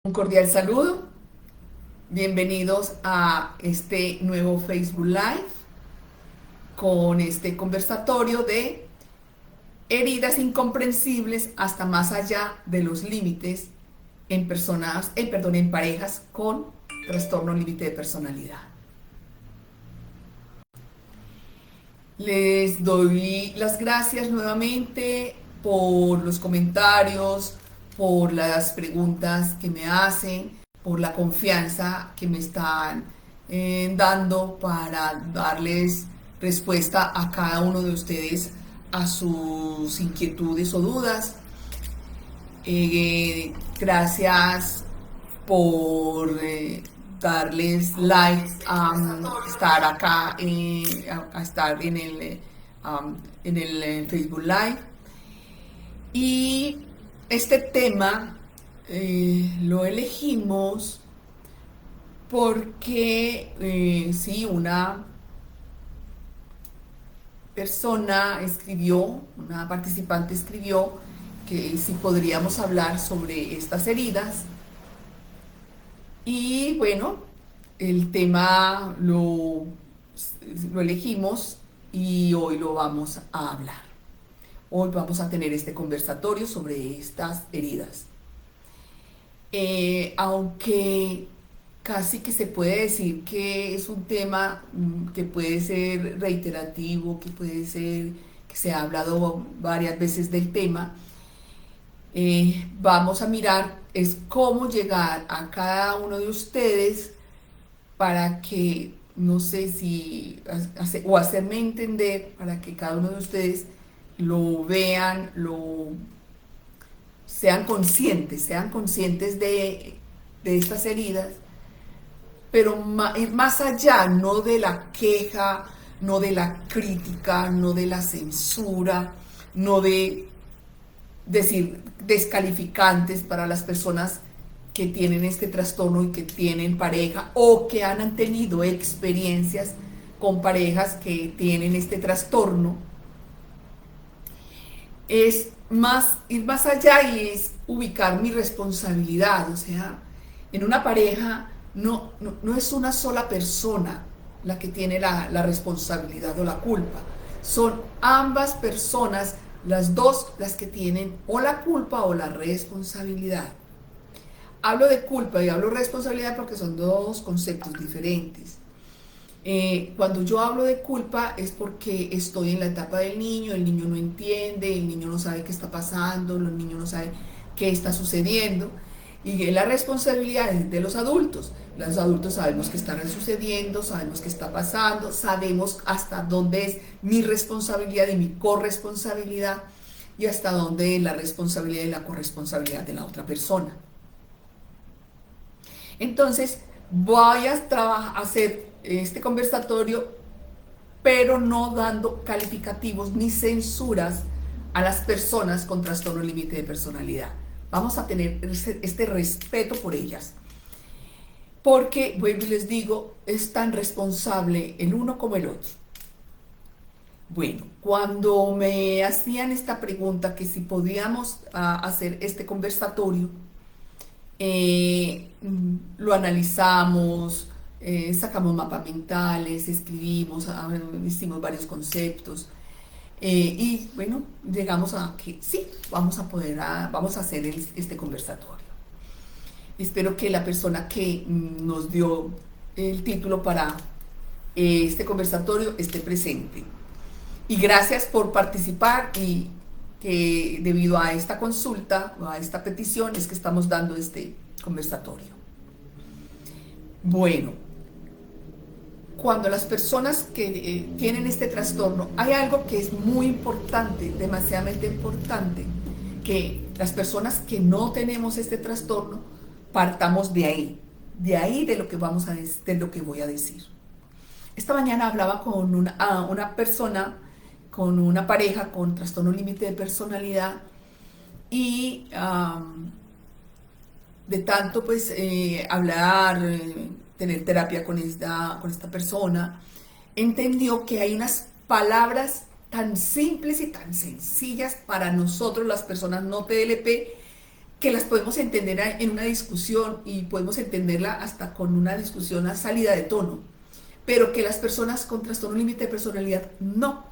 Un cordial saludo, bienvenidos a este nuevo Facebook Live con este conversatorio de heridas incomprensibles hasta más allá de los límites en personas, en parejas con trastorno límite de personalidad. Les doy las gracias nuevamente por los comentarios, por las preguntas que me hacen, por la confianza que me están dando para darles respuesta a cada uno de ustedes a sus inquietudes o dudas. Gracias por darles like, estar acá, a estar en el Facebook Live. Y este tema lo elegimos porque sí, una persona escribió, una participante escribió que si podríamos hablar sobre estas heridas. Y bueno, el tema lo elegimos y hoy lo vamos a hablar. Hoy vamos a tener este conversatorio sobre estas heridas. Aunque casi que se puede decir que es un tema que puede ser reiterativo, que puede ser que se ha hablado varias veces del tema, vamos a mirar es cómo llegar a cada uno de ustedes para que, no sé si, o hacerme entender, para que cada uno de ustedes lo vean, sean conscientes de estas heridas, pero ir más allá, no de la queja, no de la crítica, no de la censura, no de decir descalificantes para las personas que tienen este trastorno y que tienen pareja o que han tenido experiencias con parejas que tienen este trastorno. Es más, ir más allá y es ubicar mi responsabilidad. O sea, en una pareja no es una sola persona la que tiene la responsabilidad o la culpa. Son ambas personas, las dos, las que tienen o la culpa o la responsabilidad. Hablo de culpa y hablo de responsabilidad porque son dos conceptos diferentes. Cuando yo hablo de culpa es porque estoy en la etapa del niño, el niño no entiende, el niño no sabe qué está pasando, el niño no sabe qué está sucediendo. Y la responsabilidad es de los adultos. Los adultos sabemos qué está sucediendo, sabemos qué está pasando, sabemos hasta dónde es mi responsabilidad y mi corresponsabilidad y hasta dónde es la responsabilidad y la corresponsabilidad de la otra persona. Entonces, voy a hacer este conversatorio, pero no dando calificativos ni censuras a las personas con trastorno límite de personalidad. Vamos a tener este respeto por ellas. Porque, vuelvo y les digo, es tan responsable el uno como el otro. Bueno, cuando me hacían esta pregunta que si podíamos hacer este conversatorio, lo analizamos, sacamos mapas mentales, escribimos, hicimos varios conceptos y bueno, llegamos a que sí, vamos a hacer este conversatorio. Espero que la persona que nos dio el título para este conversatorio esté presente. Y gracias por participar y que debido a esta consulta, a esta petición, es que estamos dando este conversatorio. Bueno, cuando las personas que tienen este trastorno, hay algo que es muy importante, demasiadamente importante, que las personas que no tenemos este trastorno, partamos de ahí de lo que de lo que voy a decir. Esta mañana hablaba con una persona, con una pareja con trastorno límite de personalidad y de tanto pues hablar, tener terapia con esta persona, entendió que hay unas palabras tan simples y tan sencillas para nosotros las personas no TLP que las podemos entender en una discusión y podemos entenderla hasta con una discusión a salida de tono, pero que las personas con trastorno límite de personalidad no.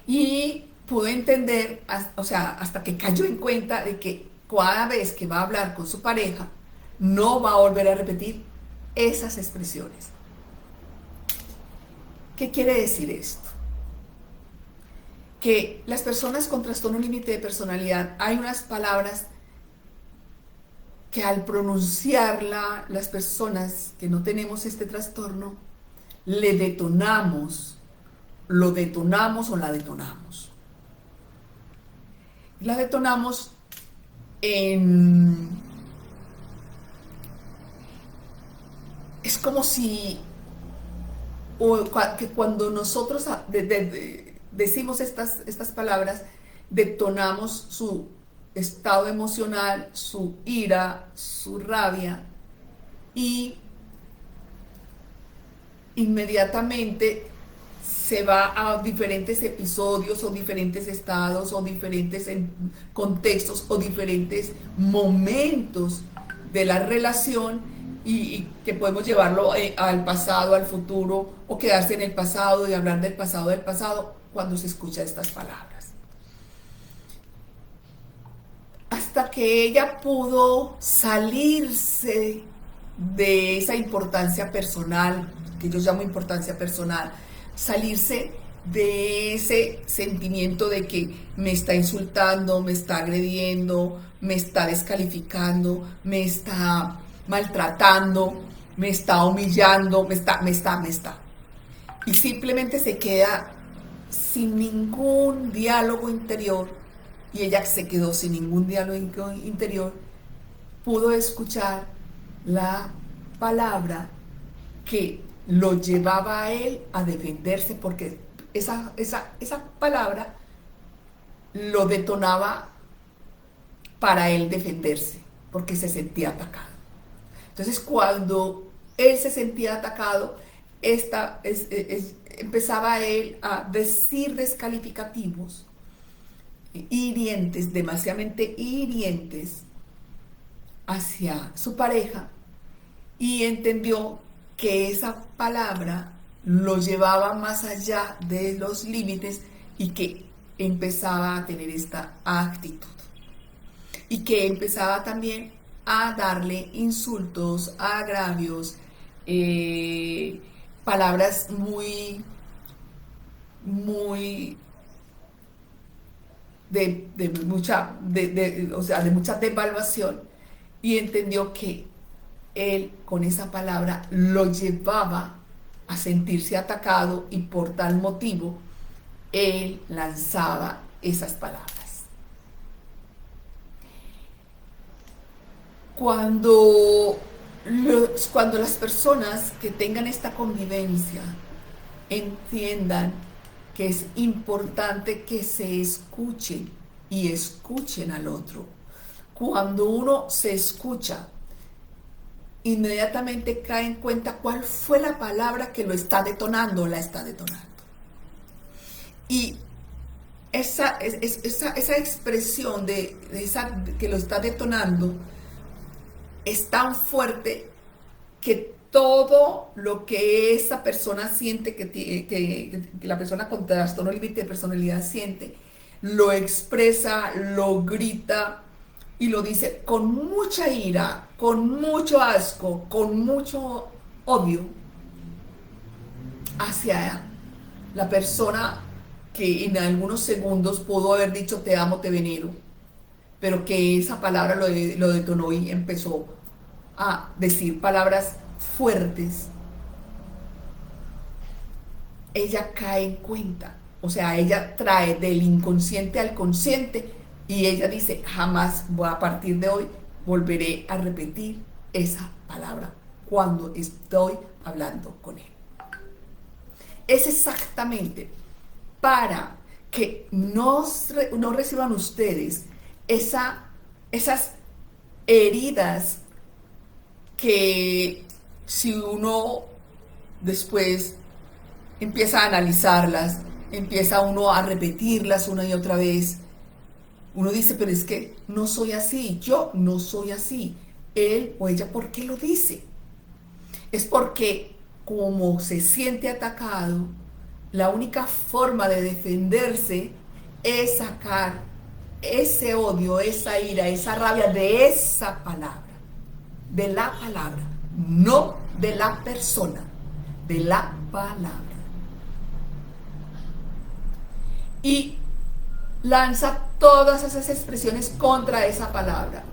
Y pudo entender, o sea, hasta que cayó en cuenta de que cada vez que va a hablar con su pareja, no va a volver a repetir esas expresiones. ¿Qué quiere decir esto? Que las personas con trastorno límite de personalidad, hay unas palabras que al pronunciarla, las personas que no tenemos este trastorno, le detonamos, lo detonamos o la detonamos. La detonamos en... Es como si... que cuando nosotros decimos estas palabras, detonamos su estado emocional, su ira, su rabia, y inmediatamente se va a diferentes episodios o diferentes estados o diferentes contextos o diferentes momentos de la relación y que podemos llevarlo al pasado, al futuro o quedarse en el pasado y hablar del pasado cuando se escucha estas palabras. Hasta que ella pudo salirse de esa importancia personal, que yo llamo importancia personal, salirse de ese sentimiento de que me está insultando, me está agrediendo, me está descalificando, me está maltratando, me está humillando, me está. Y simplemente se queda sin ningún diálogo interior, y ella se quedó sin ningún diálogo interior, pudo escuchar la palabra que lo llevaba a él a defenderse, porque esa palabra lo detonaba para él defenderse, porque se sentía atacado. Entonces, cuando él se sentía atacado, empezaba él a decir descalificativos, hirientes, demasiadamente hirientes hacia su pareja, y entendió que esa palabra lo llevaba más allá de los límites y que empezaba a tener esta actitud. Y que empezaba también a darle insultos, agravios, palabras muy de mucha devaluación, y entendió que él con esa palabra lo llevaba a sentirse atacado y por tal motivo él lanzaba esas palabras. Cuando las personas que tengan esta convivencia entiendan que es importante que se escuchen y escuchen al otro, cuando uno se escucha, inmediatamente cae en cuenta cuál fue la palabra que lo está detonando o la está detonando. Y esa expresión que lo está detonando es tan fuerte que todo lo que esa persona siente, que la persona con trastorno límite de personalidad siente, lo expresa, lo grita y lo dice con mucha ira, con mucho asco, con mucho odio hacia la persona que en algunos segundos pudo haber dicho te amo, te venero, pero que esa palabra lo detonó y empezó a decir palabras fuertes. Ella cae en cuenta, o sea, ella trae del inconsciente al consciente y ella dice, jamás voy, a partir de hoy volveré a repetir esa palabra cuando estoy hablando con él. Es exactamente para que no reciban ustedes esas heridas que si uno después empieza a analizarlas, empieza uno a repetirlas una y otra vez, Uno dice, pero es que no soy así, yo no soy así. Él o ella, ¿por qué lo dice? Es porque como se siente atacado, la única forma de defenderse es sacar ese odio, esa ira, esa rabia de esa palabra, de la palabra, no de la persona, de la palabra. Y lanza todas esas expresiones contra esa palabra.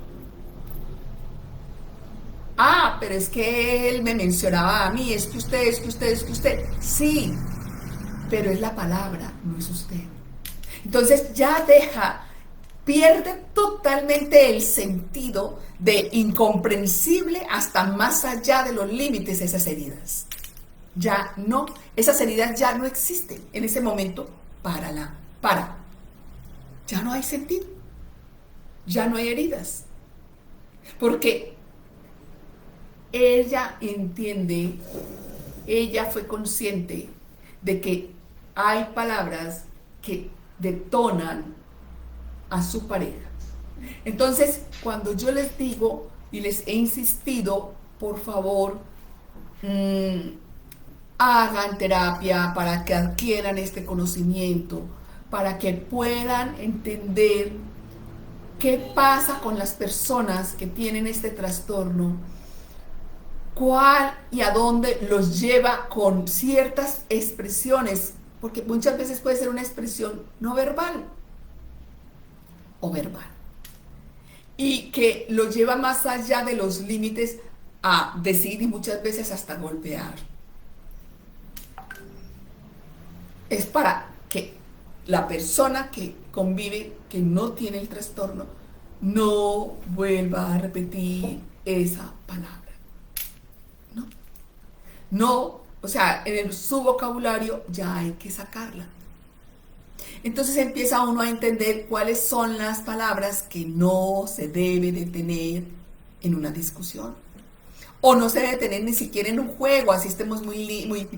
Ah, pero es que él me mencionaba a mí, es que usted, es que usted, es que usted. Sí, pero es la palabra, no es usted. Entonces ya pierde totalmente el sentido de incomprensible hasta más allá de los límites de esas heridas. Ya no, esas heridas ya no existen. En ese momento, para. Ya no hay sentido. Ya no hay heridas. Porque ella entiende, ella fue consciente de que hay palabras que detonan a su pareja. Entonces, cuando yo les digo y les he insistido, por favor, hagan terapia para que adquieran este conocimiento, para que puedan entender qué pasa con las personas que tienen este trastorno, cuál y a dónde los lleva con ciertas expresiones, porque muchas veces puede ser una expresión no verbal o verbal, y que lo lleva más allá de los límites a decir y muchas veces hasta golpear. Es para que la persona que convive, que no tiene el trastorno, no vuelva a repetir esa palabra. No, no, o sea, su vocabulario ya hay que sacarla. Entonces empieza uno a entender cuáles son las palabras que no se debe de tener en una discusión. O no se debe tener ni siquiera en un juego, así estemos muy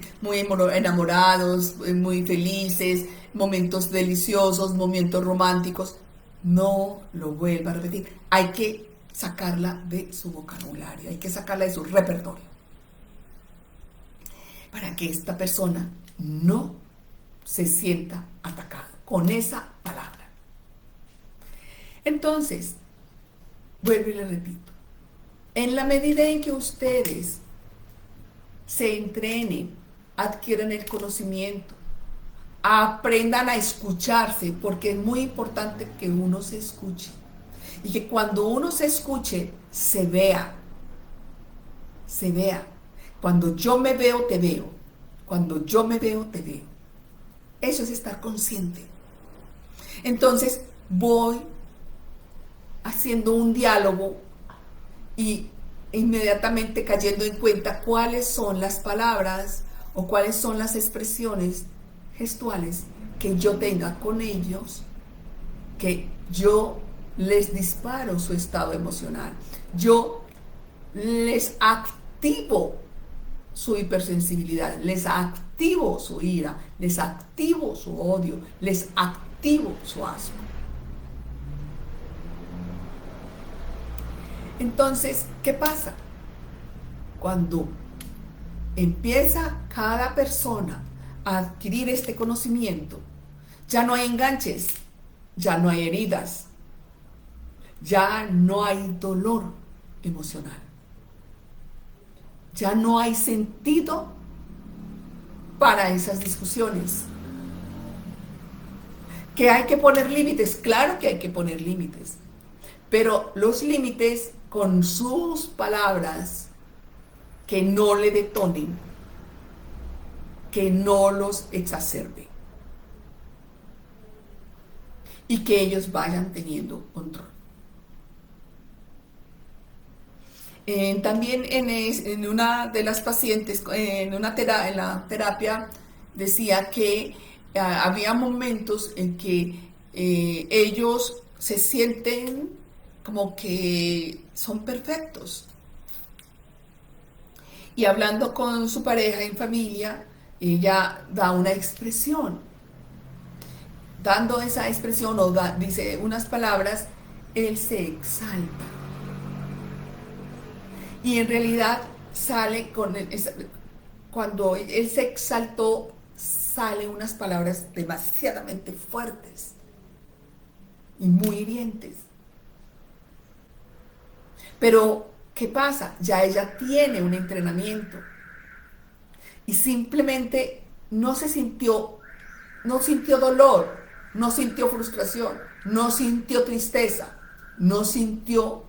enamorados, muy felices, momentos deliciosos, momentos románticos. No lo vuelva a repetir. Hay que sacarla de su vocabulario, hay que sacarla de su repertorio. Para que esta persona no se sienta atacada con esa palabra. Entonces, vuelvo y le repito, en la medida en que ustedes se entrenen, adquieran el conocimiento, aprendan a escucharse, porque es muy importante que uno se escuche. Y que cuando uno se escuche, se vea. Se vea. Cuando yo me veo, te veo. Cuando yo me veo, te veo. Eso es estar consciente. Entonces voy haciendo un diálogo y inmediatamente cayendo en cuenta cuáles son las palabras o cuáles son las expresiones gestuales que yo tenga con ellos, que yo les disparo su estado emocional, yo les activo su hipersensibilidad, les activo su ira, les activo su odio, les activo su asco. Entonces, ¿qué pasa? Cuando empieza cada persona a adquirir este conocimiento, ya no hay enganches, ya no hay heridas, ya no hay dolor emocional, ya no hay sentido para esas discusiones. ¿Que hay que poner límites? Claro que hay que poner límites, pero los límites con sus palabras que no le detonen, que no los exacerben y que ellos vayan teniendo control. También en una de las pacientes, en la terapia, decía que había momentos en que ellos se sienten como que son perfectos. Y hablando con su pareja en familia, ella da una expresión. dando esa expresión o dice unas palabras, él se exalta. Y en realidad sale cuando él se exaltó, salen unas palabras demasiadamente fuertes y muy hirientes. Pero, ¿qué pasa? Ya ella tiene un entrenamiento y simplemente no sintió dolor, no sintió frustración, no sintió tristeza, no sintió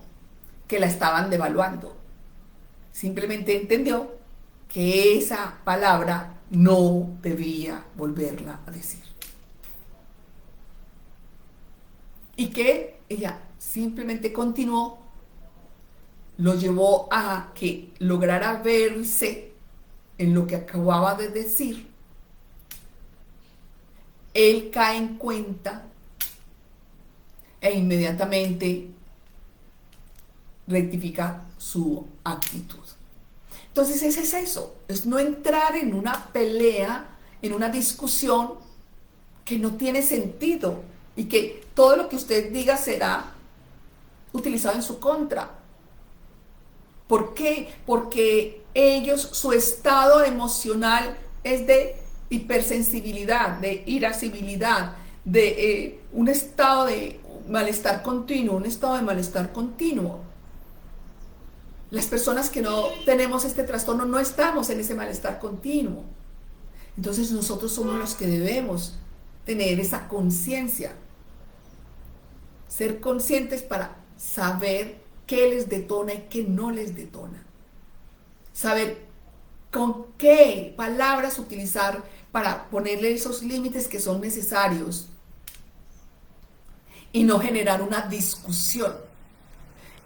que la estaban devaluando. Simplemente entendió que esa palabra no debía volverla a decir. Y que ella simplemente continuó, lo llevó a que lograra verse en lo que acababa de decir. Él cae en cuenta e inmediatamente rectifica su actitud. Entonces ese es eso, es no entrar en una pelea, en una discusión que no tiene sentido y que todo lo que usted diga será utilizado en su contra. ¿Por qué? Porque ellos, su estado emocional es de hipersensibilidad, de irascibilidad, de un estado de malestar continuo, un estado de malestar continuo. Las personas que no tenemos este trastorno no estamos en ese malestar continuo. Entonces nosotros somos los que debemos tener esa conciencia, ser conscientes para saber qué les detona y qué no les detona. Saber con qué palabras utilizar para ponerle esos límites que son necesarios y no generar una discusión.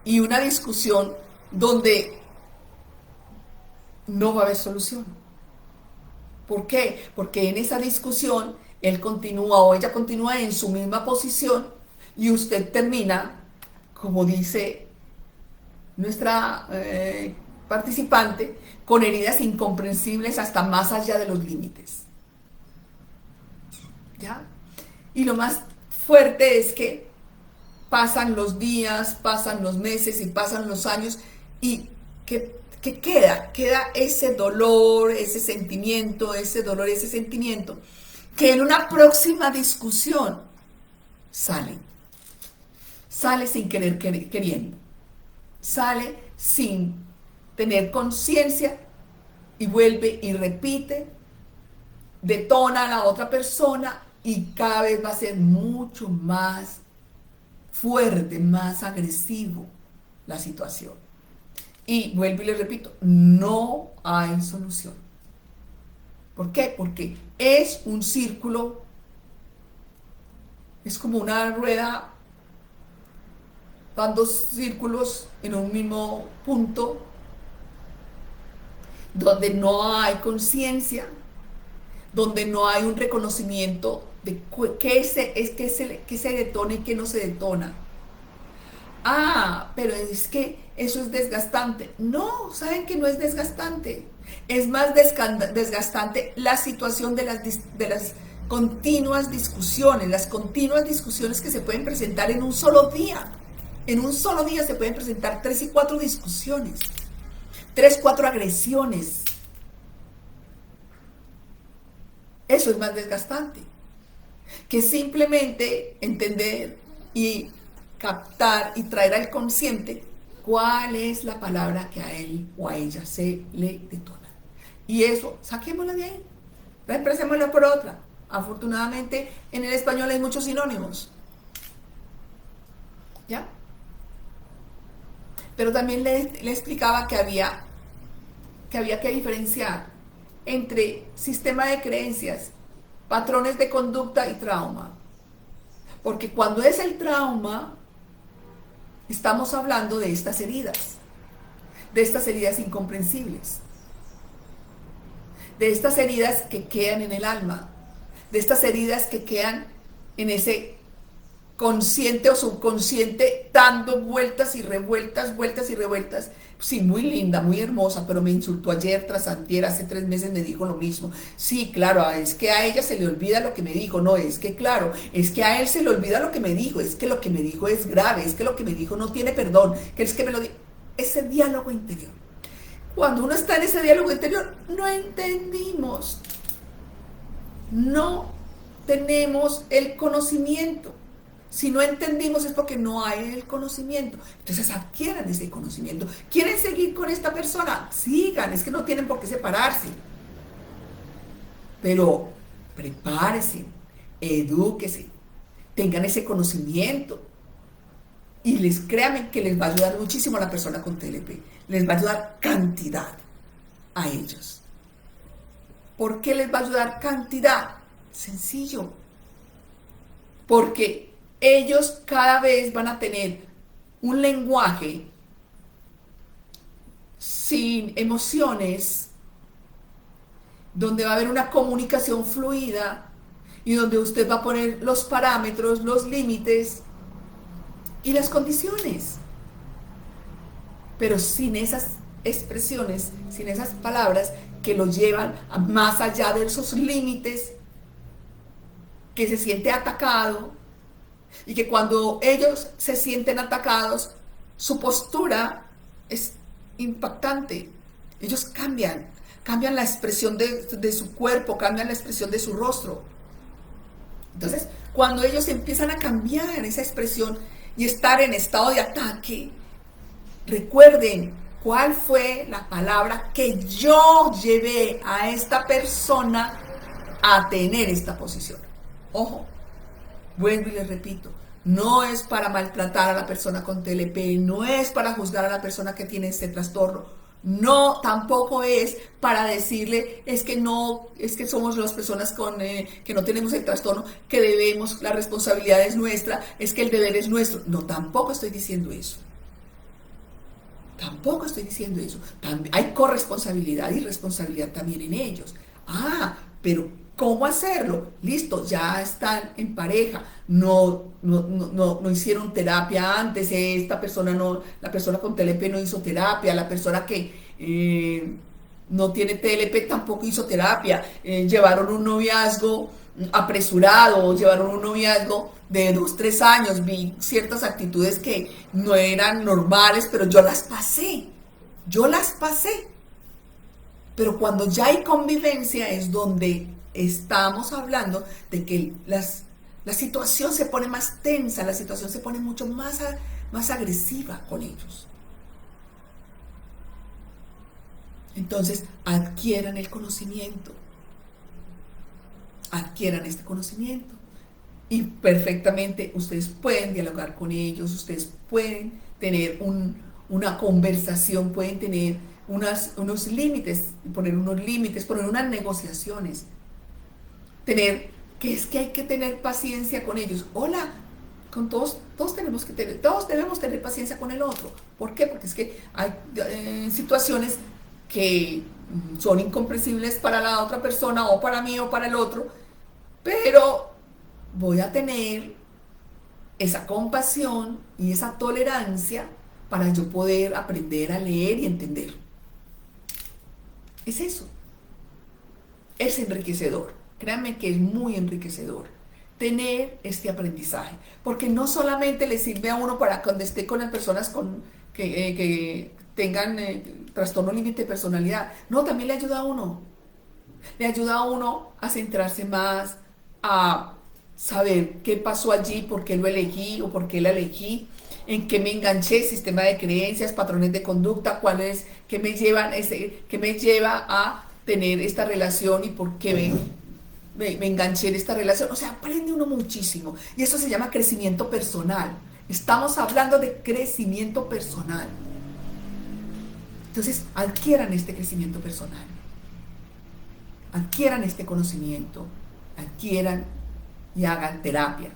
Y una discusión donde no va a haber solución. ¿Por qué? Porque en esa discusión él continúa o ella continúa en su misma posición y usted termina, como dice nuestra participante, con heridas incomprensibles hasta más allá de los límites. ¿Ya? Y lo más fuerte es que pasan los días, pasan los meses y pasan los años y que queda ese dolor, ese sentimiento, que en una próxima discusión sale sin querer queriendo, sale sin tener conciencia y vuelve y repite, detona a la otra persona y cada vez va a ser mucho más fuerte, más agresivo la situación. Y vuelvo y le repito, no hay solución. ¿Por qué? Porque es un círculo, es como una rueda dando círculos en un mismo punto, donde no hay conciencia, donde no hay un reconocimiento de qué se detona y qué no se detona. Ah, pero es que eso es desgastante. No, ¿saben que no es desgastante? Es más desgastante la situación de las continuas discusiones, que se pueden presentar en un solo día. En un solo día se pueden presentar 3 y 4 discusiones, 3, 4 agresiones. Eso es más desgastante que simplemente entender y captar y traer al consciente cuál es la palabra que a él o a ella se le detona. Y eso, saquémosla de ahí, reemplacémosla por otra. Afortunadamente, en el español hay muchos sinónimos. ¿Ya? Pero también le explicaba que había que diferenciar entre sistema de creencias, patrones de conducta y trauma. Porque cuando es el trauma, estamos hablando de estas heridas incomprensibles, de estas heridas que quedan en el alma, de estas heridas que quedan en ese consciente o subconsciente, dando vueltas y revueltas, vueltas y revueltas. Sí, muy linda, muy hermosa, pero me insultó ayer, tras antier, hace 3 meses me dijo lo mismo. Sí, claro, es que a ella se le olvida lo que me dijo. No, es que claro, es que a él se le olvida lo que me dijo. Es que lo que me dijo es grave, es que lo que me dijo no tiene perdón, que es que me lo dijo. Ese diálogo interior. Cuando uno está en ese diálogo interior, no entendimos, no tenemos el conocimiento. Si no entendimos es porque no hay el conocimiento. Entonces adquieran ese conocimiento. ¿Quieren seguir con esta persona? Sigan, es que no tienen por qué separarse. Pero prepárense, edúquense, tengan ese conocimiento. Y créanme que les va a ayudar muchísimo a la persona con TLP. Les va a ayudar cantidad a ellos. ¿Por qué les va a ayudar cantidad? Sencillo. Porque ellos cada vez van a tener un lenguaje sin emociones, donde va a haber una comunicación fluida y donde usted va a poner los parámetros, los límites y las condiciones. Pero sin esas expresiones, sin esas palabras que lo llevan a más allá de esos límites, que se siente atacado, y que cuando ellos se sienten atacados, su postura es impactante. Ellos cambian la expresión de su cuerpo, cambian la expresión de su rostro. Entonces, cuando ellos empiezan a cambiar esa expresión y estar en estado de ataque, recuerden cuál fue la palabra que yo llevé a esta persona a tener esta posición. Ojo, vuelvo y les repito, no es para maltratar a la persona con TLP, no es para juzgar a la persona que tiene este trastorno, no, tampoco es para decirle, es que somos las personas que no tenemos el trastorno, que debemos, la responsabilidad es nuestra, es que el deber es nuestro. No, tampoco estoy diciendo eso. Tampoco estoy diciendo eso. Hay corresponsabilidad y responsabilidad también en ellos. Pero ¿cómo hacerlo? Listo, ya están en pareja, no hicieron terapia antes, la persona con TLP no hizo terapia, la persona que no tiene TLP tampoco hizo terapia, llevaron un noviazgo apresurado, llevaron un noviazgo de 2, 3 años, vi ciertas actitudes que no eran normales, pero yo las pasé. Pero cuando ya hay convivencia es donde estamos hablando de que la situación se pone más tensa, la situación se pone mucho más agresiva con ellos. Entonces, adquieran el conocimiento, adquieran este conocimiento y perfectamente ustedes pueden dialogar con ellos, ustedes pueden tener una conversación, pueden tener unos límites, poner unas negociaciones. Que hay que tener paciencia con ellos. Hola, con todos debemos tener paciencia con el otro. ¿Por qué? Porque es que hay situaciones que son incomprensibles para la otra persona, o para mí, o para el otro, pero voy a tener esa compasión y esa tolerancia para yo poder aprender a leer y entender. Es eso. Es enriquecedor. Créanme que es muy enriquecedor tener este aprendizaje, porque no solamente le sirve a uno para cuando esté con las personas que tengan trastorno límite de personalidad, no, también le ayuda a uno. Le ayuda a uno a centrarse más, a saber qué pasó allí, por qué lo elegí o por qué la elegí, en qué me enganché, sistema de creencias, patrones de conducta, qué me lleva a tener esta relación y por qué me enganché en esta relación. O sea, aprende uno muchísimo. Y eso se llama crecimiento personal. Estamos hablando de crecimiento personal. Entonces, adquieran este crecimiento personal. Adquieran este conocimiento. Adquieran y hagan terapia.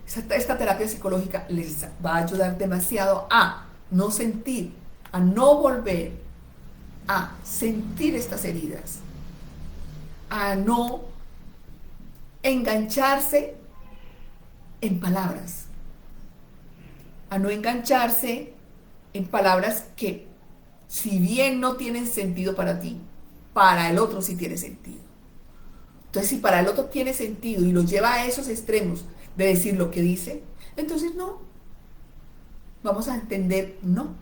Esta terapia psicológica les va a ayudar demasiado a no sentir, a no volver a sentir estas heridas, a no engancharse en palabras, a no engancharse en palabras que, si bien no tienen sentido para ti, para el otro sí tiene sentido. Entonces, si para el otro tiene sentido y lo lleva a esos extremos de decir lo que dice, entonces no, vamos a entender no.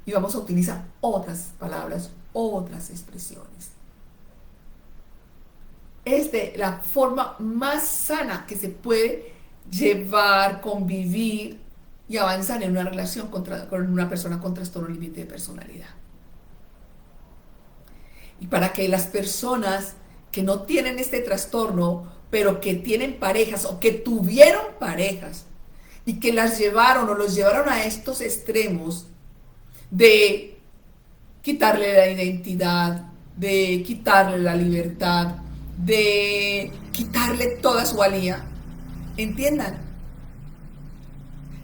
Y vamos a utilizar otras palabras, otras expresiones. Es de la forma más sana que se puede llevar, convivir y avanzar en una relación con una persona con trastorno límite de personalidad. Y para que las personas que no tienen este trastorno, pero que tienen parejas o que tuvieron parejas y que las llevaron o los llevaron a estos extremos de quitarle la identidad, de quitarle la libertad, de quitarle toda su valía, entiendan,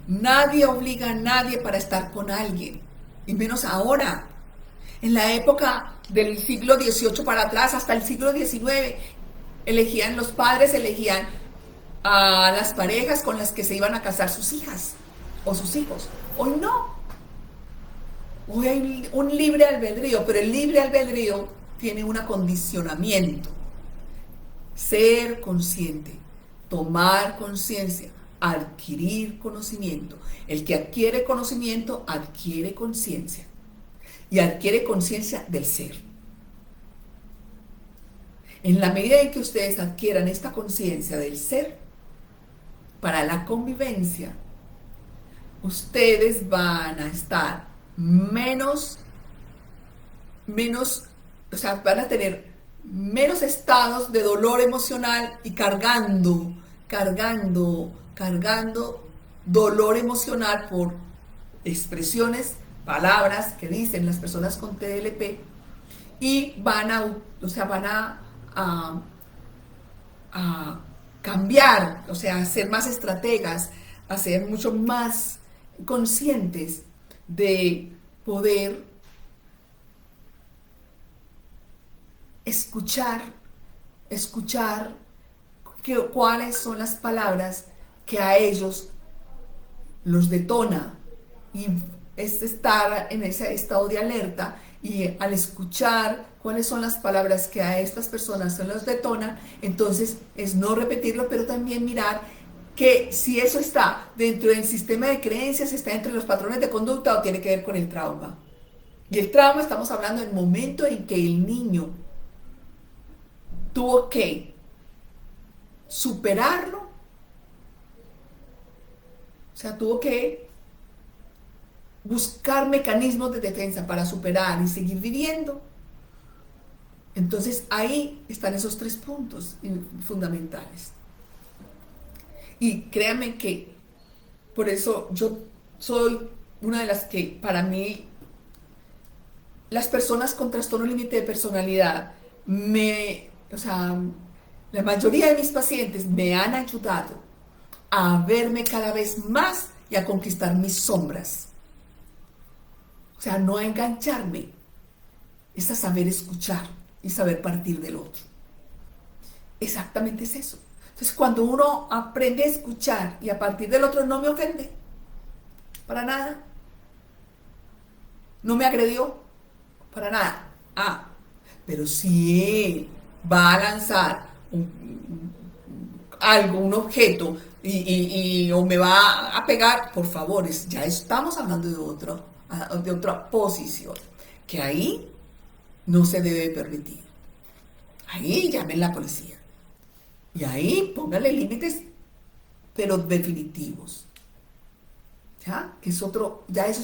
nadie obliga a nadie para estar con alguien, y menos ahora. En la época del siglo XVIII para atrás, hasta el siglo XIX, los padres elegían a las parejas con las que se iban a casar sus hijas o sus hijos. Hoy no. Hoy hay un libre albedrío, pero el libre albedrío tiene un acondicionamiento. Ser consciente, tomar conciencia, adquirir conocimiento. El que adquiere conocimiento adquiere conciencia. Y adquiere conciencia del ser. En la medida en que ustedes adquieran esta conciencia del ser, para la convivencia, ustedes van a estar o sea, van a tener menos estados de dolor emocional y cargando dolor emocional por expresiones, palabras que dicen las personas con TLP, y van a cambiar, o sea, a ser más estrategas, a ser mucho más conscientes de poder escuchar cuáles son las palabras que a ellos los detona, y es estar en ese estado de alerta, y al escuchar cuáles son las palabras que a estas personas se los detonan, entonces es no repetirlo, pero también mirar que si eso está dentro del sistema de creencias, está dentro de los patrones de conducta o tiene que ver con el trauma. Y el trauma, estamos hablando del momento en que el niño tuvo que superarlo, o sea, tuvo que buscar mecanismos de defensa para superar y seguir viviendo. Entonces ahí están esos 3 puntos fundamentales. Y créanme que por eso yo soy una de las que, para mí, las personas con trastorno límite de personalidad, o sea, la mayoría de mis pacientes me han ayudado a verme cada vez más y a conquistar mis sombras. O sea, no a engancharme, es a saber escuchar y saber partir del otro. Exactamente es eso. Entonces, cuando uno aprende a escuchar y a partir del otro, no me ofende, para nada. No me agredió, para nada. Pero si él va a lanzar un objeto o me va a pegar, por favor, ya estamos hablando de otra posición, que ahí no se debe permitir. Ahí llamen a la policía. Y ahí pónganle límites, pero definitivos. ¿Ya? Que es ya eso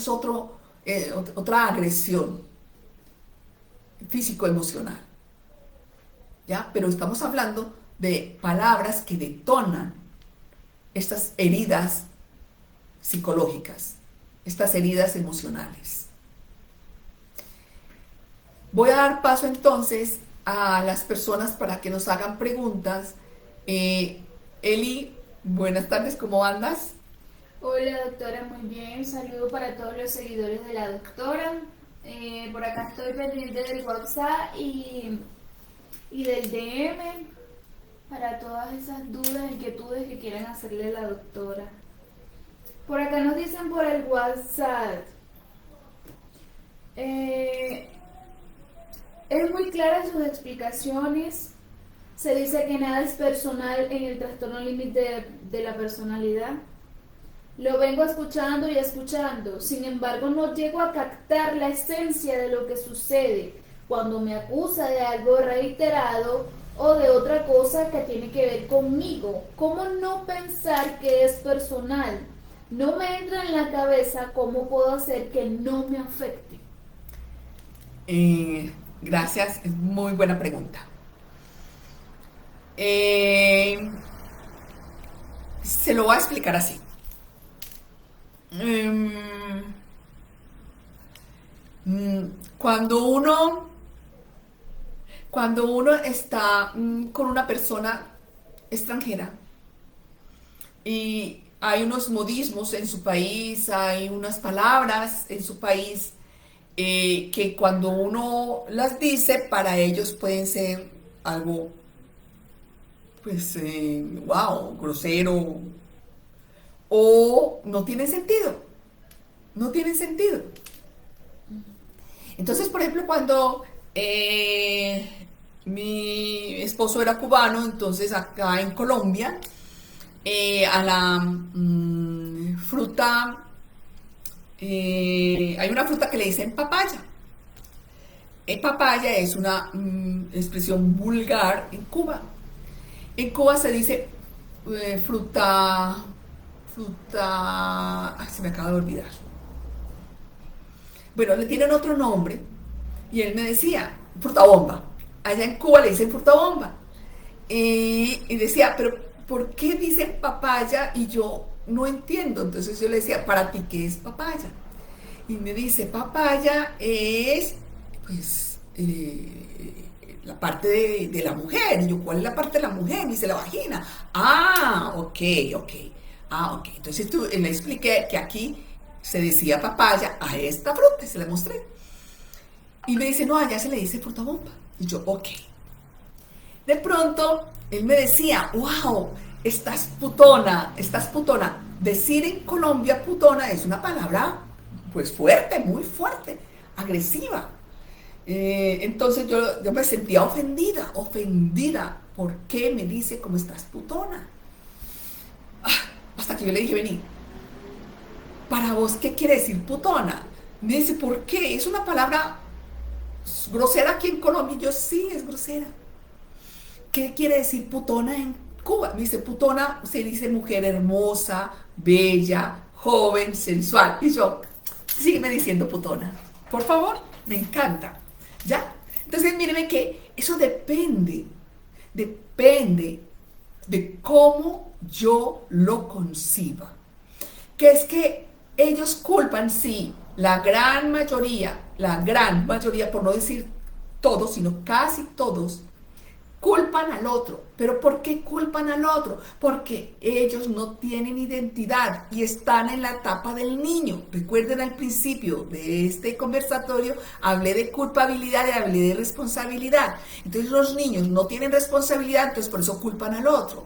es otra agresión físico-emocional. ¿Ya? Pero estamos hablando de palabras que detonan estas heridas psicológicas, estas heridas emocionales. Voy a dar paso entonces a las personas para que nos hagan preguntas. Eli, buenas tardes, ¿cómo andas? Hola doctora, muy bien. Un saludo para todos los seguidores de la doctora. Por acá estoy pendiente del WhatsApp y del DM. para todas esas dudas, inquietudes que quieran hacerle a la doctora. Por acá nos dicen por el WhatsApp. Es muy clara en sus explicaciones. Se dice que nada es personal en el trastorno límite de la personalidad. Lo vengo escuchando y escuchando. Sin embargo, no llego a captar la esencia de lo que sucede cuando me acusa de algo reiterado o de otra cosa que tiene que ver conmigo. ¿Cómo no pensar que es personal? No me entra en la cabeza cómo puedo hacer que no me afecte. Gracias, es muy buena pregunta. Se lo voy a explicar así. Cuando uno está con una persona extranjera y hay unos modismos en su país, hay unas palabras en su país que cuando uno las dice, para ellos pueden ser algo, pues, wow, grosero, o no tiene sentido. No tiene sentido. Entonces, por ejemplo, cuando mi esposo era cubano, entonces acá en Colombia, a la fruta, hay una fruta que le dicen papaya. Papaya es una expresión vulgar en Cuba. En Cuba se dice fruta, ay, se me acaba de olvidar. Bueno, le tienen otro nombre y él me decía, fruta bomba. Allá en Cuba le dicen fruta bomba. Y decía, pero ¿por qué dicen papaya? Y yo no entiendo. Entonces yo le decía, ¿para ti qué es papaya? Y me dice, papaya es, pues, la parte de la mujer. Y yo, ¿cuál es la parte de la mujer? Me dice, la vagina. Ah, ok. Ah, ok. Entonces le expliqué que aquí se decía papaya a esta fruta, y se la mostré. Y me dice, no, allá se le dice fruta bomba. Y yo, ok. De pronto, él me decía, wow, estás putona. Decir en Colombia putona es una palabra, pues, fuerte, muy fuerte, agresiva. Entonces yo me sentía ofendida. ¿Por qué me dice cómo estás putona? Hasta que yo le dije, vení, para vos, ¿qué quiere decir putona? Me dice, ¿por qué? Es una palabra grosera aquí en Colombia. Y yo, sí, es grosera. ¿Qué quiere decir putona en Cuba? Me dice, putona se dice mujer hermosa, bella, joven, sensual. Y yo, sígueme diciendo putona, por favor, me encanta. ¿Ya? Entonces, míreme que eso depende de cómo yo lo conciba. Que es que ellos culpan, sí, la gran mayoría, por no decir todos, sino casi todos, culpan al otro. ¿Pero por qué culpan al otro? Porque ellos no tienen identidad y están en la etapa del niño. Recuerden, al principio de este conversatorio hablé de culpabilidad y hablé de responsabilidad. Entonces los niños no tienen responsabilidad, entonces por eso culpan al otro.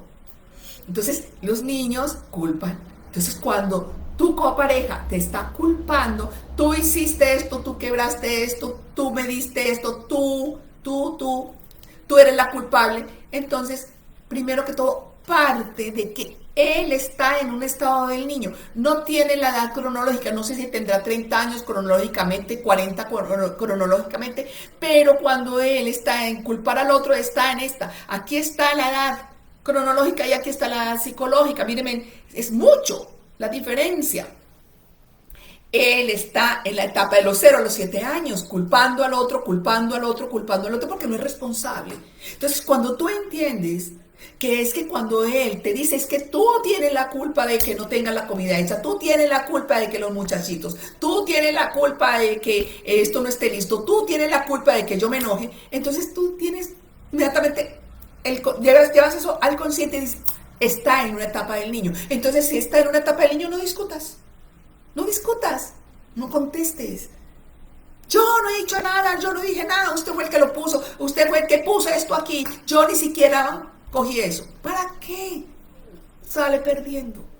Entonces los niños culpan. Entonces cuando tu copareja te está culpando, tú hiciste esto, tú quebraste esto, tú me diste esto, tú eres la culpable. Entonces, primero que todo, parte de que él está en un estado del niño. No tiene la edad cronológica, no sé si tendrá 30 años cronológicamente, 40 cronológicamente, pero cuando él está en culpar al otro, está en esta. Aquí está la edad cronológica y aquí está la edad psicológica. Mírenme, es mucho la diferencia. Él está en la etapa de los 0 a los 7 años, culpando al otro, porque no es responsable. Entonces, cuando tú entiendes que es que cuando él te dice, es que tú tienes la culpa de que no tengas la comida hecha, tú tienes la culpa de que los muchachitos, tú tienes la culpa de que esto no esté listo, tú tienes la culpa de que yo me enoje, entonces tú tienes inmediatamente, llevas eso al consciente y dices, está en una etapa del niño. Entonces, si está en una etapa del niño, no discutas, no contestes. Yo no he dicho nada, yo no dije nada, usted fue el que lo puso, usted fue el que puso esto aquí, yo ni siquiera, cogí eso. ¿Para qué? Sale perdiendo.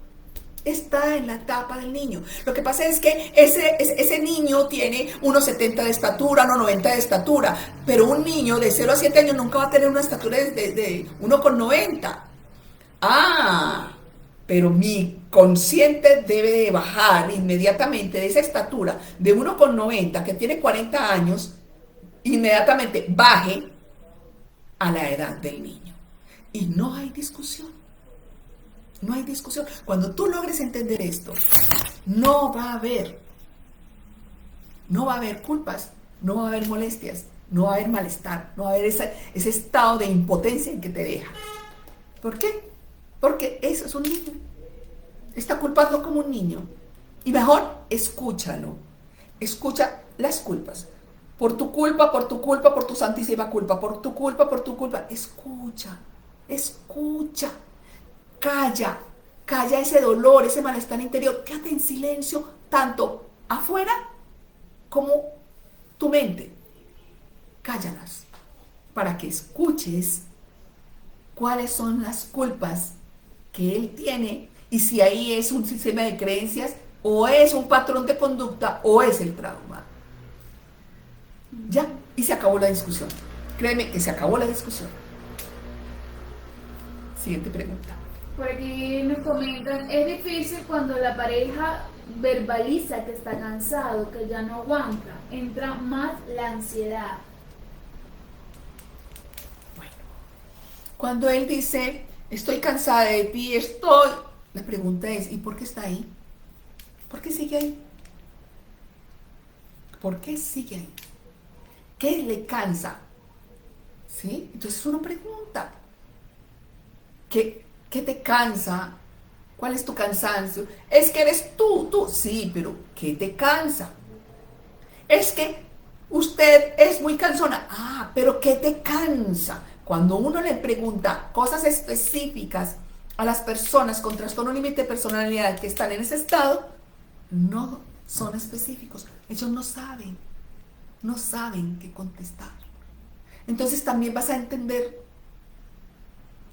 Está en la etapa del niño. Lo que pasa es que ese niño tiene 1,70 de estatura, 1,90 de estatura, pero un niño de 0 a 7 años nunca va a tener una estatura de 1,90. Ah, pero mi consciente debe de bajar inmediatamente de esa estatura de 1,90 que tiene 40 años, inmediatamente baje a la edad del niño. Y no hay discusión. No hay discusión. Cuando tú logres entender esto, no va a haber culpas, no va a haber molestias, no va a haber malestar, no va a haber ese estado de impotencia en que te deja. ¿Por qué? Porque eso es un niño. Está culpando como un niño. Y mejor, escúchalo. Escucha las culpas. Por tu culpa, por tu culpa, por tu santísima culpa, por tu culpa, por tu culpa. Escucha, escucha. Calla ese dolor, ese malestar interior. Quédate en silencio, tanto afuera como tu mente. Cállalas para que escuches cuáles son las culpas que él tiene y si ahí es un sistema de creencias o es un patrón de conducta o es el trauma. Ya, y se acabó la discusión. Créeme que se acabó la discusión. Siguiente pregunta. Por aquí nos comentan, es difícil cuando la pareja verbaliza que está cansado, que ya no aguanta, entra más la ansiedad. Bueno, cuando él dice, estoy cansada de ti, la pregunta es, ¿y por qué está ahí? ¿Por qué sigue ahí? ¿Por qué sigue ahí? ¿Qué le cansa? ¿Sí? Entonces uno pregunta, ¿Qué te cansa? ¿Cuál es tu cansancio? Es que eres tú. Sí, pero ¿qué te cansa? Es que usted es muy cansona. Ah, pero ¿qué te cansa? Cuando uno le pregunta cosas específicas a las personas con trastorno límite de personalidad que están en ese estado, no son específicos. Ellos no saben qué contestar. Entonces también vas a entender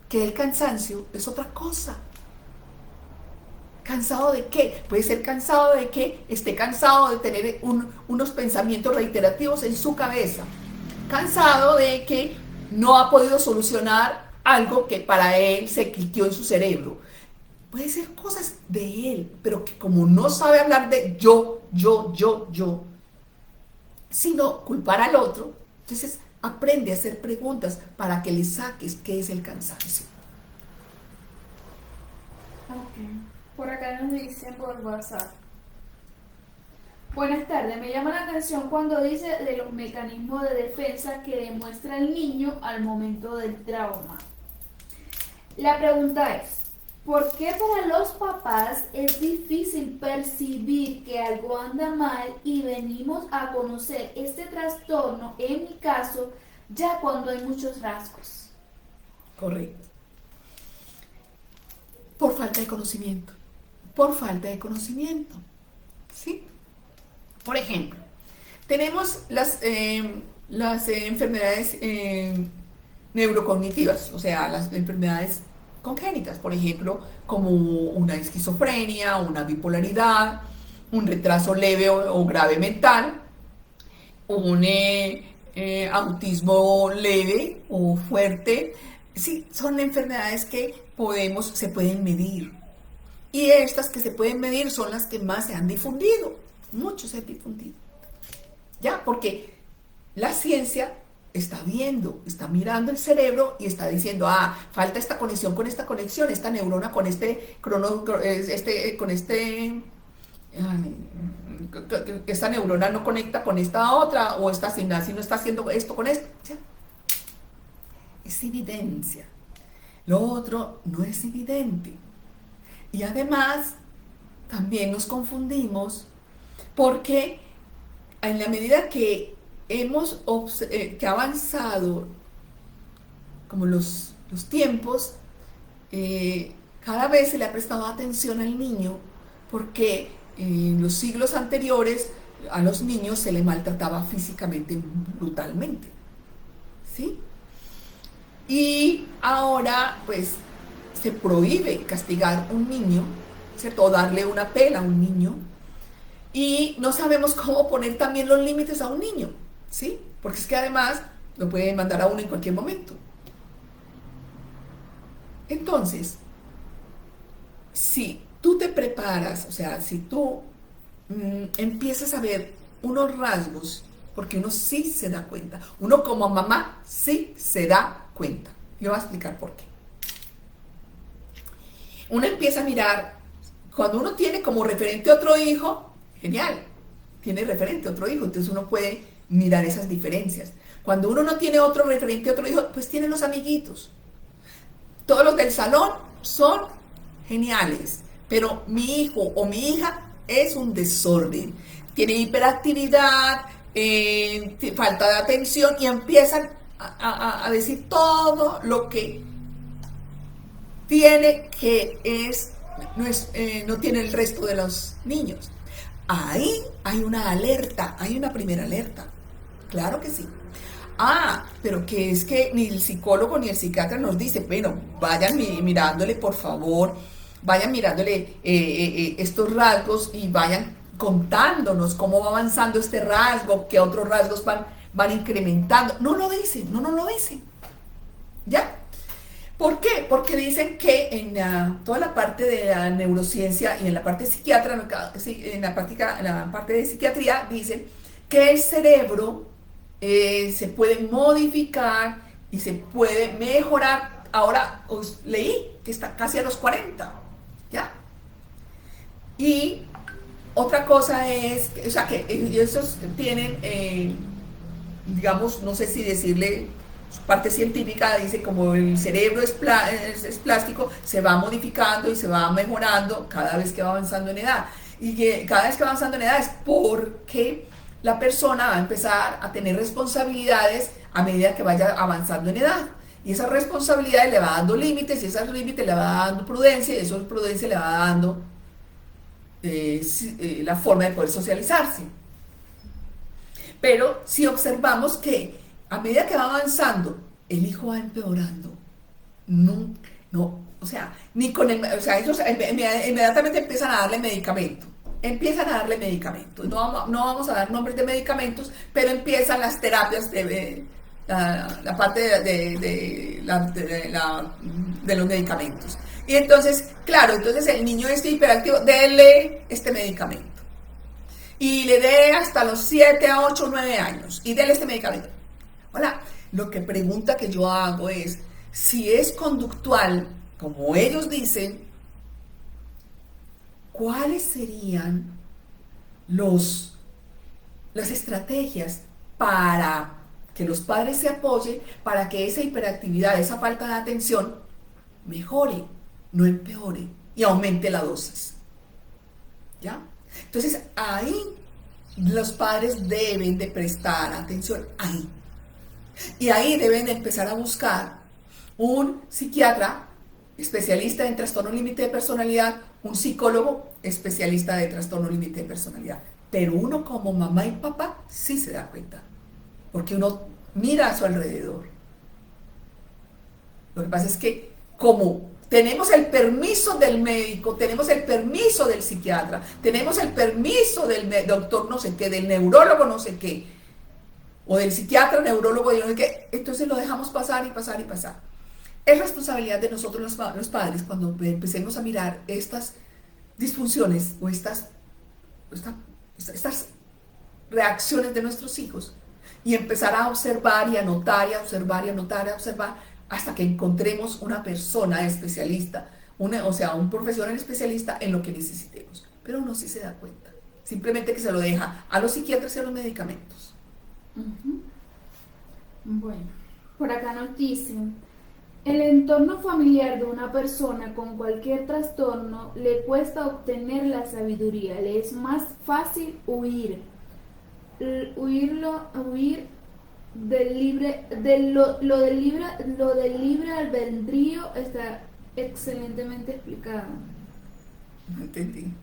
que el cansancio es otra cosa. ¿Cansado de qué? Puede ser cansado de que esté cansado de tener unos pensamientos reiterativos en su cabeza. Cansado de que no ha podido solucionar algo que para él se cliqueó en su cerebro. Puede ser cosas de él, pero que como no sabe hablar de yo, sino culpar al otro, entonces aprende a hacer preguntas para que le saques qué es el cansancio. Ok. Por acá nos dicen por WhatsApp. Buenas tardes, me llama la atención cuando dice de los mecanismos de defensa que demuestra el niño al momento del trauma. La pregunta es, ¿por qué para los papás es difícil percibir que algo anda mal y venimos a conocer este trastorno, en mi caso, ya cuando hay muchos rasgos? Correcto. Por falta de conocimiento. Por falta de conocimiento. ¿Sí? Por ejemplo, tenemos las enfermedades neurocognitivas, o sea, las enfermedades congénitas, por ejemplo, como una esquizofrenia, una bipolaridad, un retraso leve o grave mental, un autismo leve o fuerte. Sí, son enfermedades que se pueden medir. Y estas que se pueden medir son las que más se han difundido. Mucho se han difundido. Ya, porque la ciencia está viendo, está mirando el cerebro y está diciendo, falta esta conexión con esta conexión, esta neurona con esta neurona no conecta con esta otra, o esta sinapsis no está haciendo esto con esto. ¿Ya? Es evidencia. Lo otro no es evidente. Y además, también nos confundimos porque en la medida que que ha avanzado como los tiempos, cada vez se le ha prestado atención al niño porque en los siglos anteriores a los niños se les maltrataba físicamente brutalmente. ¿Sí? Y ahora, pues, se prohíbe castigar a un niño, ¿cierto? O darle una pela a un niño. Y no sabemos cómo poner también los límites a un niño, ¿sí? Porque es que además lo pueden mandar a uno en cualquier momento. Entonces, si tú te preparas, o sea, si tú empiezas a ver unos rasgos, porque uno sí se da cuenta, uno como mamá sí se da cuenta. Yo voy a explicar por qué. Uno empieza a mirar, cuando uno tiene como referente otro hijo, genial, tiene referente otro hijo, entonces uno puede mirar esas diferencias. Cuando uno no tiene otro referente otro hijo, pues tiene los amiguitos. Todos los del salón son geniales, pero mi hijo o mi hija es un desorden. Tiene hiperactividad, falta de atención y empiezan a decir todo lo que tiene que no tiene el resto de los niños. Ahí hay una alerta, hay una primera alerta. Claro que sí. Pero que es que ni el psicólogo ni el psiquiatra nos dice, bueno, vayan mirándole, por favor, vayan mirándole estos rasgos y vayan contándonos cómo va avanzando este rasgo, qué otros rasgos van incrementando. No lo dicen, no lo dicen. ¿Ya? ¿Por qué? Porque dicen que en toda la parte de la neurociencia y en la parte psiquiatra, en la parte de psiquiatría, dicen que el cerebro se puede modificar y se puede mejorar. Ahora os leí que está casi a los 40, ¿ya? Y otra cosa es, o sea, que ellos tienen, digamos, no sé si decirle, su parte científica dice como el cerebro es plástico, se va modificando y se va mejorando cada vez que va avanzando en edad. Y que cada vez que va avanzando en edad es porque la persona va a empezar a tener responsabilidades a medida que vaya avanzando en edad. Y esas responsabilidades le va dando límites, y esos límites le va dando prudencia, y eso prudencia le va dando la forma de poder socializarse. Pero si observamos que a medida que va avanzando, el hijo va empeorando. No, o sea, ni con o sea, ellos inmediatamente empiezan a darle medicamento. Empiezan a darle medicamentos. No vamos a dar nombres de medicamentos, pero empiezan las terapias de la parte de los medicamentos. Y entonces, claro, entonces el niño hiperactivo, dele este medicamento. Y le dé hasta los 7 a 8 o 9 años. Y dele este medicamento. Hola, lo que pregunta que yo hago es, si es conductual, como ellos dicen, ¿cuáles serían las estrategias para que los padres se apoyen, para que esa hiperactividad, esa falta de atención, mejore, no empeore y aumente la dosis? ¿Ya? Entonces, ahí los padres deben de prestar atención, ahí. Y ahí deben de empezar a buscar un psiquiatra especialista en trastorno límite de personalidad, un psicólogo especialista de trastorno límite de personalidad. Pero uno como mamá y papá sí se da cuenta, porque uno mira a su alrededor. Lo que pasa es que como tenemos el permiso del médico, tenemos el permiso del psiquiatra, tenemos el permiso del doctor no sé qué, del neurólogo no sé qué, o del psiquiatra, neurólogo, de no sé qué, entonces lo dejamos pasar y pasar y pasar. Es responsabilidad de nosotros los padres cuando empecemos a mirar estas disfunciones o estas reacciones de nuestros hijos y empezar a observar y anotar y a observar y anotar y a observar hasta que encontremos una persona especialista, o sea, un profesional especialista en lo que necesitemos. Pero uno sí se da cuenta, simplemente que se lo deja a los psiquiatras y a los medicamentos. Bueno, por acá nos dicen, el entorno familiar de una persona con cualquier trastorno le cuesta obtener la sabiduría, le es más fácil huir lo del libre albedrío está excelentemente explicado. No entendí.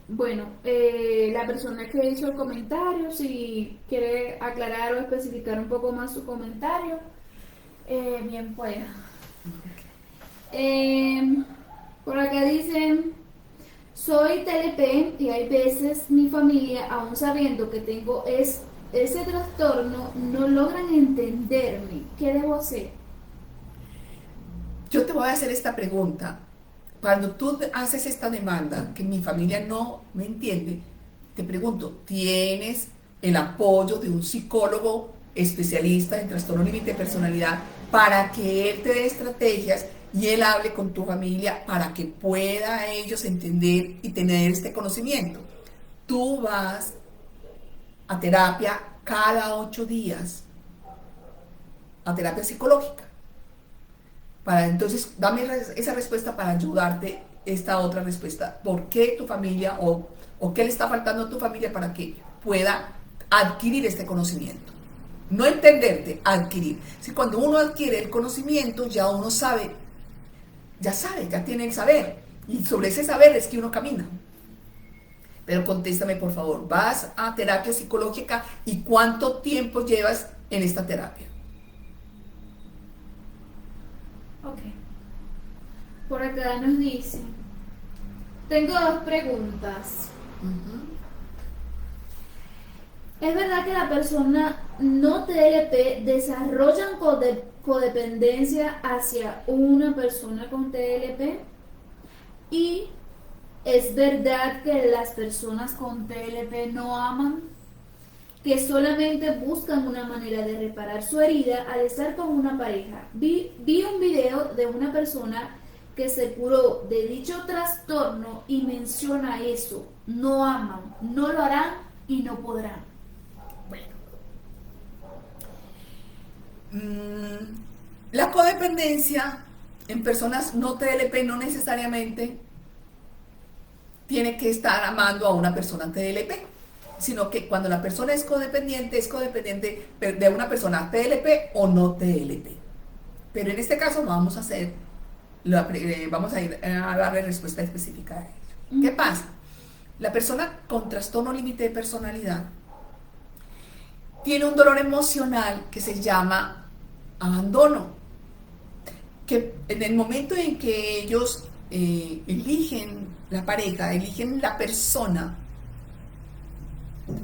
Bueno, la persona que hizo el comentario, si quiere aclarar o especificar un poco más su comentario, bien pueda. Por acá dicen, soy TLP y hay veces mi familia, aún sabiendo que tengo ese trastorno, no logran entenderme. ¿Qué debo hacer? Yo te voy a hacer esta pregunta. Cuando tú haces esta demanda, que mi familia no me entiende, te pregunto, ¿tienes el apoyo de un psicólogo especialista en trastorno límite de personalidad para que él te dé estrategias y él hable con tu familia para que pueda ellos entender y tener este conocimiento? Tú vas a terapia cada 8 días, a terapia psicológica. Entonces, dame esa respuesta para ayudarte esta otra respuesta. ¿Por qué tu familia o qué le está faltando a tu familia para que pueda adquirir este conocimiento? No entenderte, adquirir. Si cuando uno adquiere el conocimiento, ya uno sabe, ya tiene el saber. Y sobre ese saber es que uno camina. Pero contéstame, por favor, ¿vas a terapia psicológica y cuánto tiempo llevas en esta terapia? Ok. Por acá nos dicen, tengo dos preguntas. ¿Es verdad que la persona no TLP desarrollan codependencia hacia una persona con TLP? ¿Y es verdad que las personas con TLP no aman? ¿Que solamente buscan una manera de reparar su herida al estar con una pareja? Vi un video de una persona que se curó de dicho trastorno y menciona eso. No aman, no lo harán y no podrán. Bueno. La codependencia en personas no TLP no necesariamente tiene que estar amando a una persona TLP, sino que cuando la persona es codependiente de una persona TLP o no TLP. Pero en este caso vamos a ir a darle respuesta específica a ello. ¿Qué pasa? La persona con trastorno límite de personalidad tiene un dolor emocional que se llama abandono, que en el momento en que ellos eligen la pareja, eligen la persona,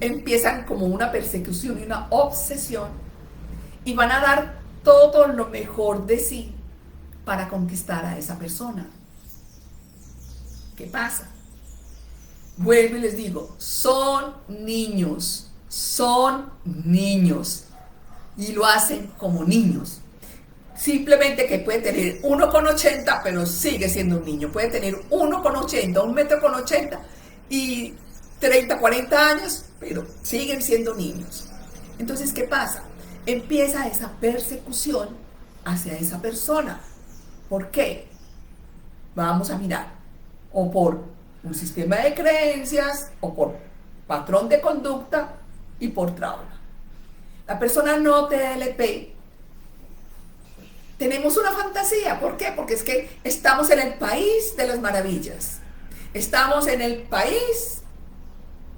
empiezan como una persecución y una obsesión y van a dar todo lo mejor de sí para conquistar a esa persona. ¿Qué pasa? Vuelvo y les digo, son niños y lo hacen como niños. Simplemente que puede tener 1,80 pero sigue siendo un niño. Puede tener 1,80, 1,80 m y 30, 40 años, pero siguen siendo niños. Entonces, ¿qué pasa? Empieza esa persecución hacia esa persona. ¿Por qué? Vamos a mirar. O por un sistema de creencias, o por patrón de conducta y por trauma. La persona no TLP, tenemos una fantasía. ¿Por qué? Porque es que estamos en el país de las maravillas. Estamos en el país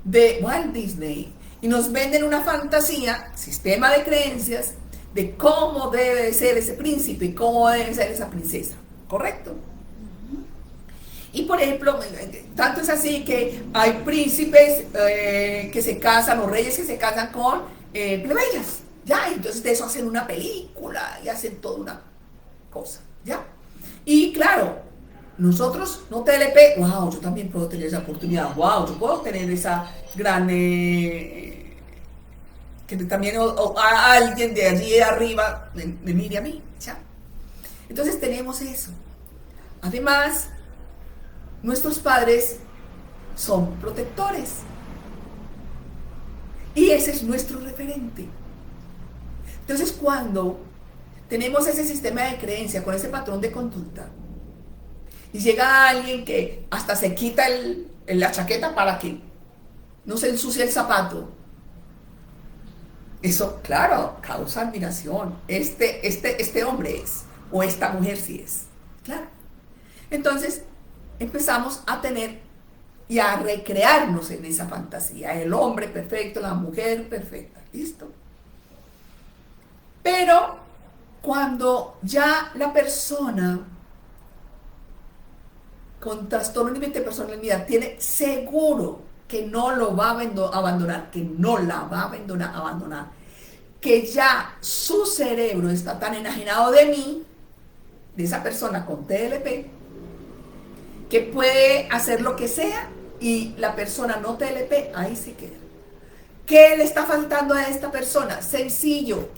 de Walt Disney y nos venden una fantasía, sistema de creencias, de cómo debe de ser ese príncipe y cómo debe ser esa princesa, ¿correcto? Y por ejemplo, tanto es así que hay príncipes que se casan, o reyes que se casan con plebeyas, ya, entonces de eso hacen una película y hacen toda una cosa, ya. Y claro, nosotros, no TLP, wow, yo también puedo tener esa oportunidad, wow, yo puedo tener esa gran, que también a alguien de allí arriba me mire a mí, ya. Entonces tenemos eso. Además, nuestros padres son protectores y ese es nuestro referente. Entonces, cuando tenemos ese sistema de creencia con ese patrón de conducta y llega alguien que hasta se quita la chaqueta para que no se ensucie el zapato, eso, claro, causa admiración. Este hombre es, o esta mujer sí es, claro. Entonces empezamos a tener y a recrearnos en esa fantasía. El hombre perfecto, la mujer perfecta. ¿Listo? Pero cuando ya la persona con trastorno límite de personalidad tiene seguro que no lo va a abandonar, que no la va a abandonar, que ya su cerebro está tan enajenado de mí, de esa persona con TLP, que puede hacer lo que sea y la persona no TLP ahí se queda. ¿Qué le está faltando a esta persona? Sencillo,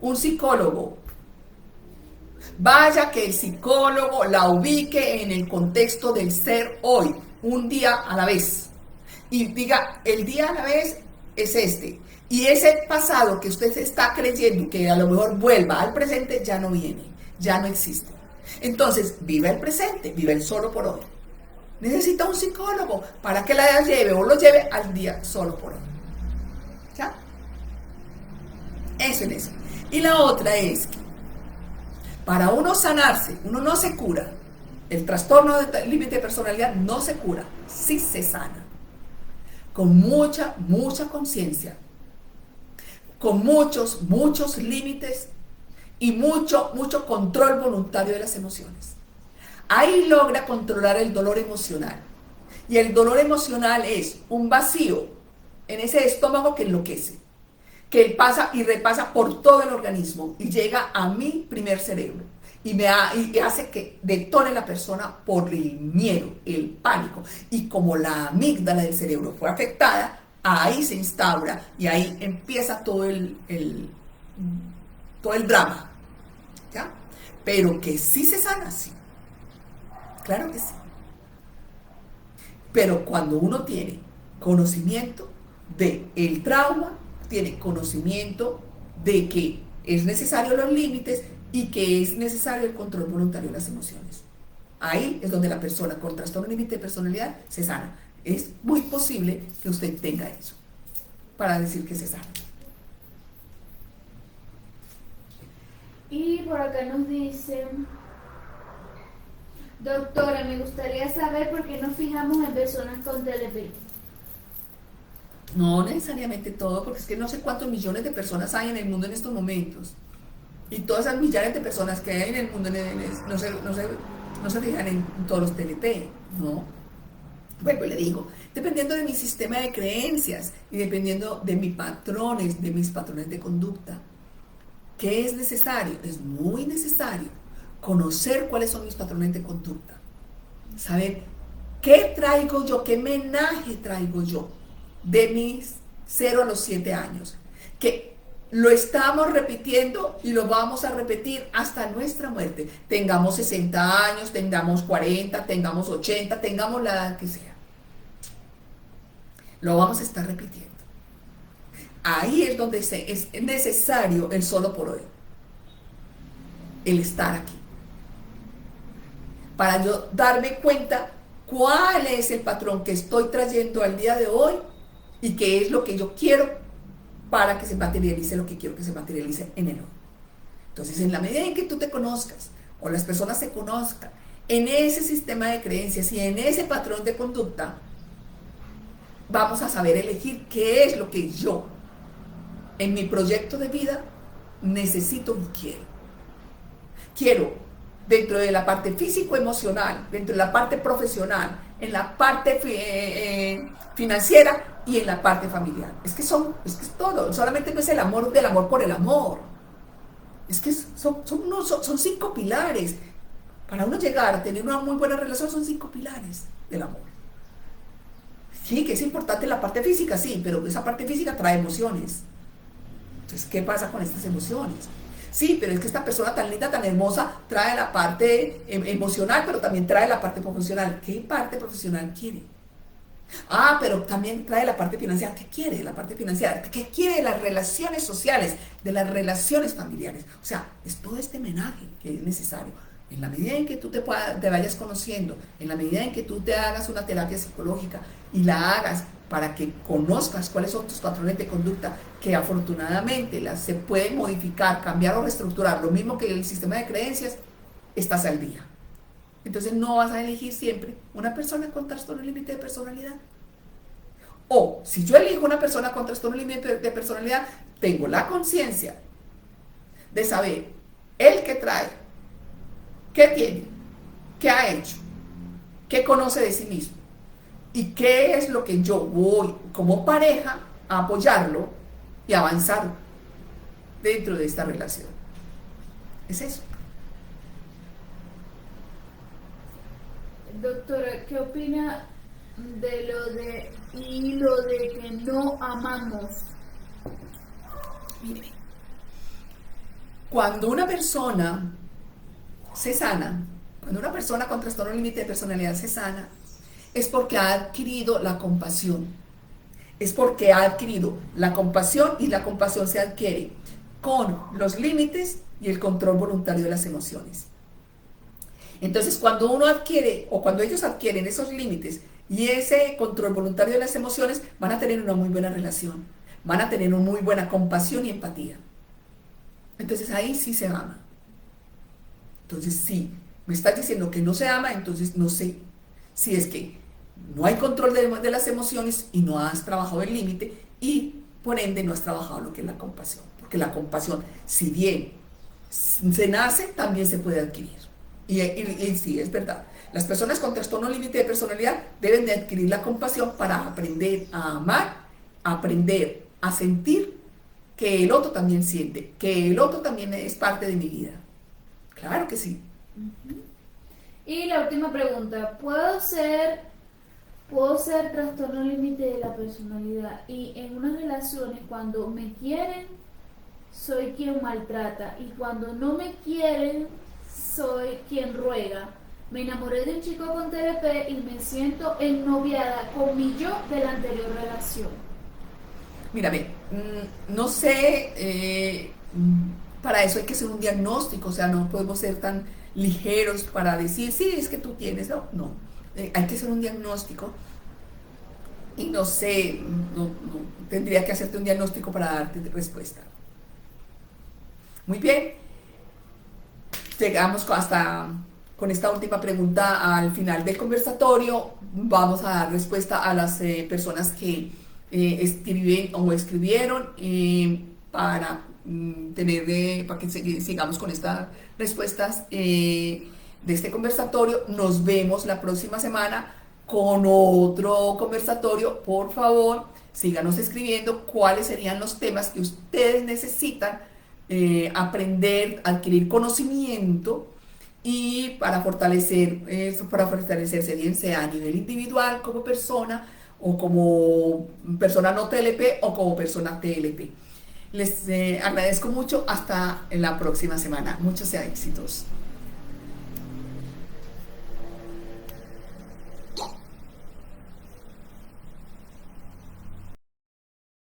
un psicólogo. Vaya que el psicólogo la ubique en el contexto del ser hoy, un día a la vez. Y diga, el día a la vez es este. Y ese pasado que usted está creyendo que a lo mejor vuelva al presente, ya no viene, ya no existe. Entonces, viva el presente, viva el solo por hoy. Necesita un psicólogo para que la lleve o lo lleve al día solo por hoy. ¿Ya? Eso es eso. Y la otra es que para uno sanarse, uno no se cura. El trastorno de límite de personalidad no se cura, sí se sana. Con mucha conciencia, con muchos límites y mucho control voluntario de las emociones. Ahí logra controlar el dolor emocional. Y el dolor emocional es un vacío en ese estómago que enloquece, que pasa y repasa por todo el organismo y llega a mi primer cerebro y hace que detone la persona por el miedo, el pánico. Y como la amígdala del cerebro fue afectada, ahí se instaura y ahí empieza todo el drama. ¿Ya? Pero que sí se sana, sí. Claro que sí. Pero cuando uno tiene conocimiento del trauma, tiene conocimiento de que es necesario los límites y que es necesario el control voluntario de las emociones. Ahí es donde la persona con trastorno límite de personalidad se sana. Es muy posible que usted tenga eso para decir que se sana. Y por acá nos dicen: doctora, me gustaría saber por qué nos fijamos en personas con TLP. No necesariamente todo, porque es que no sé cuántos millones de personas hay en el mundo en estos momentos. Y todas esas millares de personas que hay en el mundo no se fijan en todos los TLP, ¿no? Bueno, le digo, dependiendo de mi sistema de creencias y dependiendo de mis patrones de conducta, ¿qué es necesario? Es muy necesario conocer cuáles son mis patrones de conducta, saber qué traigo yo, qué menaje traigo yo de mis 0 a los 7 años, que lo estamos repitiendo y lo vamos a repetir hasta nuestra muerte. Tengamos 60 años, tengamos 40, tengamos 80, tengamos la edad que sea. Lo vamos a estar repitiendo. Ahí es donde es necesario el solo por hoy. El estar aquí. Para yo darme cuenta cuál es el patrón que estoy trayendo al día de hoy y qué es lo que yo quiero para que se materialice lo que quiero que se materialice en el hoy. Entonces, en la medida en que tú te conozcas o las personas se conozcan en ese sistema de creencias y en ese patrón de conducta, vamos a saber elegir qué es lo que yo en mi proyecto de vida necesito y quiero. Quiero dentro de la parte físico-emocional, dentro de la parte profesional, en la parte financiera y en la parte familiar. Es que es todo. Solamente no es el amor del amor por el amor. Es que son 5 pilares. Para uno llegar a tener una muy buena relación son 5 pilares del amor. Sí, que es importante la parte física, sí, pero esa parte física trae emociones. Entonces, ¿qué pasa con estas emociones? Sí, pero es que esta persona tan linda, tan hermosa, trae la parte emocional, pero también trae la parte profesional. ¿Qué parte profesional quiere? Ah, pero también trae la parte financiera. ¿Qué quiere de la parte financiera? ¿Qué quiere de las relaciones sociales, de las relaciones familiares? O sea, es todo este menaje que es necesario. En la medida en que tú te vayas conociendo, en la medida en que tú te hagas una terapia psicológica y la hagas para que conozcas cuáles son tus patrones de conducta, que afortunadamente se pueden modificar, cambiar o reestructurar, lo mismo que el sistema de creencias, estás al día. Entonces no vas a elegir siempre una persona con trastorno límite de personalidad. O si yo elijo una persona con trastorno límite de personalidad, tengo la conciencia de saber el que trae, qué tiene, qué ha hecho, qué conoce de sí mismo y qué es lo que yo voy como pareja a apoyarlo y avanzar dentro de esta relación. Es eso. Doctora, ¿qué opina de lo de que no amamos? Mire, cuando una persona se sana, cuando una persona con trastorno límite de personalidad se sana, es porque ha adquirido la compasión. Es porque ha adquirido la compasión, y la compasión se adquiere con los límites y el control voluntario de las emociones. Entonces, cuando uno adquiere, o cuando ellos adquieren esos límites y ese control voluntario de las emociones, van a tener una muy buena relación, van a tener una muy buena compasión y empatía. Entonces ahí sí se ama. Entonces, si me estás diciendo que no se ama, entonces no sé si es que no hay control de las emociones y no has trabajado el límite, y por ende no has trabajado lo que es la compasión. Porque la compasión, si bien se nace, también se puede adquirir. Y sí, es verdad. Las personas con trastorno límite de personalidad deben de adquirir la compasión para aprender a amar, aprender a sentir que el otro también siente, que el otro también es parte de mi vida. Claro que sí. Y la última pregunta, ¿puedo ser trastorno límite de la personalidad y en unas relaciones cuando me quieren soy quien maltrata y cuando no me quieren soy quien ruega? Me enamoré de un chico con TLP y me siento ennoviada con mi yo de la anterior relación. Mírame, no sé, para eso hay que hacer un diagnóstico, o sea, no podemos ser tan ligeros para decir, sí, es que tú tienes, no, hay que hacer un diagnóstico, y no sé, no, tendría que hacerte un diagnóstico para darte respuesta. Muy bien, llegamos hasta con esta última pregunta al final del conversatorio. Vamos a dar respuesta a las personas que escriben o escribieron para para que sigamos con estas respuestas de este conversatorio. Nos vemos la próxima semana con otro conversatorio. Por favor, síganos escribiendo cuáles serían los temas que ustedes necesitan aprender, adquirir conocimiento, y para fortalecerse, bien sea a nivel individual como persona, o como persona no TLP, o como persona TLP. Les agradezco mucho. Hasta la próxima semana. Muchos éxitos.